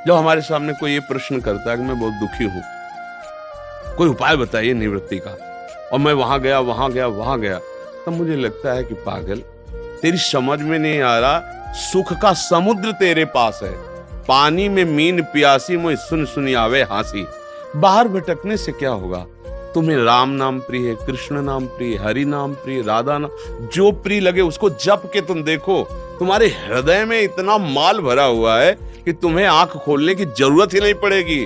जब हमारे सामने कोई ये प्रश्न करता है कि मैं बहुत दुखी हूं, कोई उपाय बताइए निवृत्ति का, और मैं वहां गया वहां गया वहां गया, तब मुझे लगता है कि पागल, तेरी समझ में नहीं आ रहा, सुख का समुद्र तेरे पास है, पानी में मीन प्यासी मुझे सुन सुनी आवे हासी। बाहर भटकने से क्या होगा? तुम्हें राम नाम प्रिय है, कृष्ण नाम प्रिय, हरि नाम प्रिय, राधा नाम, जो प्रिय लगे उसको जप के तुम देखो, तुम्हारे हृदय में इतना माल भरा हुआ है कि तुम्हें आंख खोलने की जरूरत ही नहीं पड़ेगी।